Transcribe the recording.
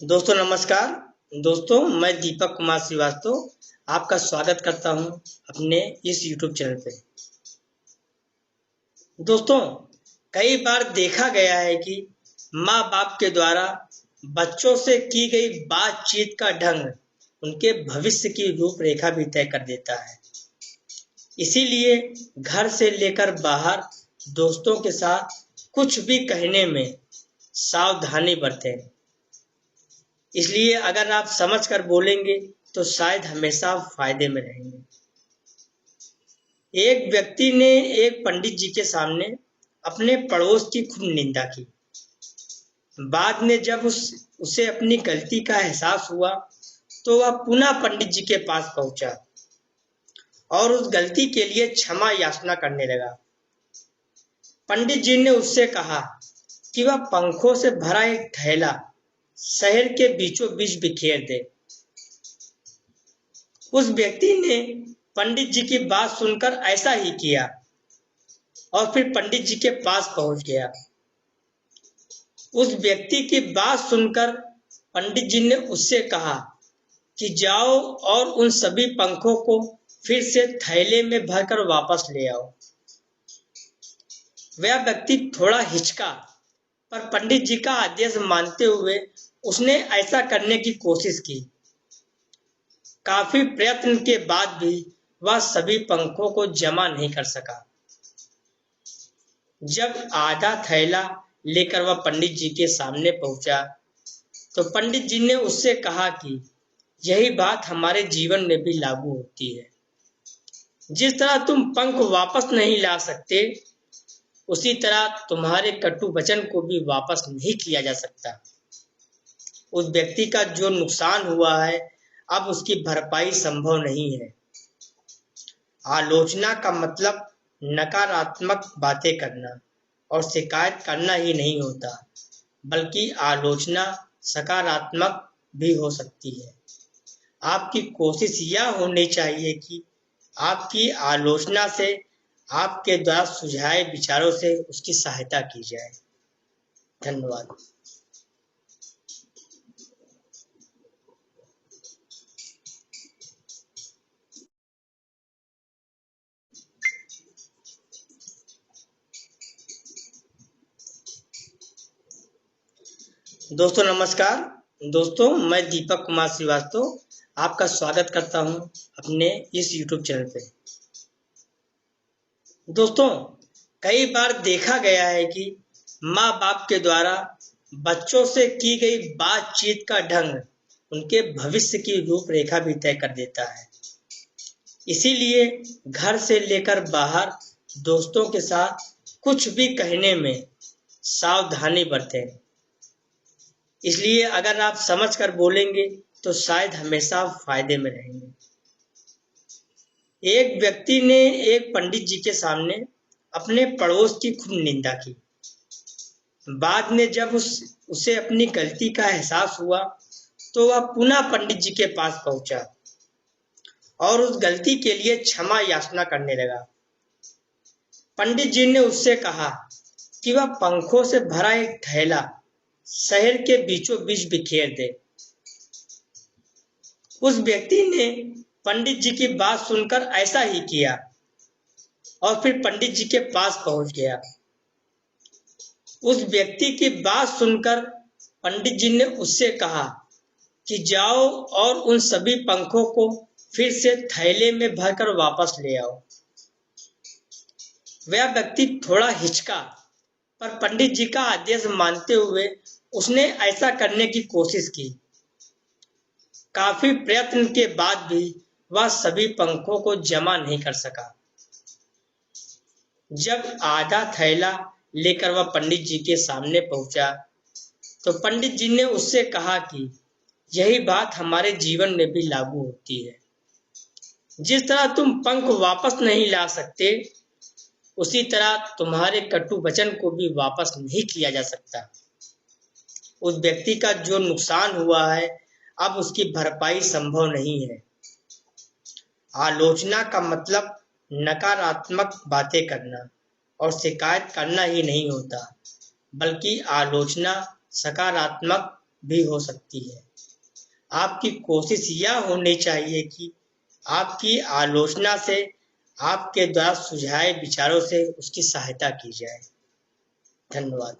दोस्तों नमस्कार। दोस्तों मैं दीपक कुमार श्रीवास्तव आपका स्वागत करता हूं अपने इस YouTube चैनल पे। दोस्तों कई बार देखा गया है कि माँ बाप के द्वारा बच्चों से की गई बातचीत का ढंग उनके भविष्य की रूपरेखा भी तय कर देता है। इसीलिए घर से लेकर बाहर दोस्तों के साथ कुछ भी कहने में सावधानी बरतें। इसलिए अगर आप समझ कर बोलेंगे तो शायद हमेशा फायदे में रहेंगे। एक व्यक्ति ने एक पंडित जी के सामने अपने पड़ोस की खूब निंदा की। बाद में जब उसे अपनी गलती का एहसास हुआ तो वह पुनः पंडित जी के पास पहुंचा और उस गलती के लिए क्षमा याचना करने लगा। पंडित जी ने उससे कहा कि वह पंखों से भरा एक थैला शहर के बीचों बीच बिखेर दे। उस व्यक्ति ने पंडित जी की बात सुनकर ऐसा ही किया और फिर पंडित जी के पास पहुंच गया। उस व्यक्ति की बात सुनकर पंडित जी ने उससे कहा कि जाओ और उन सभी पंखों को फिर से थैले में भरकर वापस ले आओ। वह व्यक्ति थोड़ा हिचका, पर पंडित जी का आदेश मानते हुए उसने ऐसा करने की कोशिश की। काफी प्रयत्न के बाद भी वह सभी पंखों को जमा नहीं कर सका। जब आधा थैला लेकर वह पंडित जी के सामने पहुंचा तो पंडित जी ने उससे कहा कि यही बात हमारे जीवन में भी लागू होती है। जिस तरह तुम पंख वापस नहीं ला सकते, उसी तरह तुम्हारे कटु वचन को भी वापस नहीं किया जा सकता। उस व्यक्ति का जो नुकसान हुआ है अब उसकी भरपाई संभव नहीं है। आलोचना का मतलब नकारात्मक बातें करना और शिकायत करना ही नहीं होता, बल्कि आलोचना सकारात्मक भी हो सकती है। आपकी कोशिश यह होनी चाहिए कि आपकी आलोचना से आपके द्वारा सुझाए विचारों से उसकी सहायता की जाए। धन्यवाद। दोस्तों नमस्कार। दोस्तों मैं दीपक कुमार श्रीवास्तव आपका स्वागत करता हूं अपने इस YouTube चैनल पे। दोस्तों कई बार देखा गया है कि माँ बाप के द्वारा बच्चों से की गई बातचीत का ढंग उनके भविष्य की रूपरेखा भी तय कर देता है। इसीलिए घर से लेकर बाहर दोस्तों के साथ कुछ भी कहने में सावधानी बरतें। इसलिए अगर आप समझ कर बोलेंगे तो शायद हमेशा फायदे में रहेंगे। एक व्यक्ति ने एक पंडित जी के सामने अपने पड़ोस की खूब निंदा की। बाद में जब उसे अपनी गलती का एहसास हुआ तो वह पुनः पंडित जी के पास पहुंचा और उस गलती के लिए क्षमा याचना करने लगा। पंडित जी ने उससे कहा कि वह पंखों से भरा एक थैला शहर के बीचों बीच बिखेर दे। उस व्यक्ति ने पंडित जी की बात सुनकर ऐसा ही किया और फिर पंडित जी के पास पहुंच गया। उस व्यक्ति की बात सुनकर पंडित जी ने उससे कहा कि जाओ और उन सभी पंखों को फिर से थैले में भरकर वापस ले आओ। वह व्यक्ति थोड़ा हिचका, पर पंडित जी का आदेश मानते हुए उसने ऐसा करने की कोशिश की। काफी प्रयत्न के बाद भी वह सभी पंखों को जमा नहीं कर सका। जब आधा थैला लेकर वह पंडित जी के सामने पहुंचा तो पंडित जी ने उससे कहा कि यही बात हमारे जीवन में भी लागू होती है। जिस तरह तुम पंख वापस नहीं ला सकते, उसी तरह तुम्हारे कटु वचन को भी वापस नहीं किया जा सकता। उस व्यक्ति का जो नुकसान हुआ है अब उसकी भरपाई संभव नहीं है। आलोचना का मतलब नकारात्मक बातें करना और शिकायत करना ही नहीं होता, बल्कि आलोचना सकारात्मक भी हो सकती है। आपकी कोशिश यह होनी चाहिए कि आपकी आलोचना से, आपके द्वारा सुझाए विचारों से उसकी सहायता की जाए। धन्यवाद।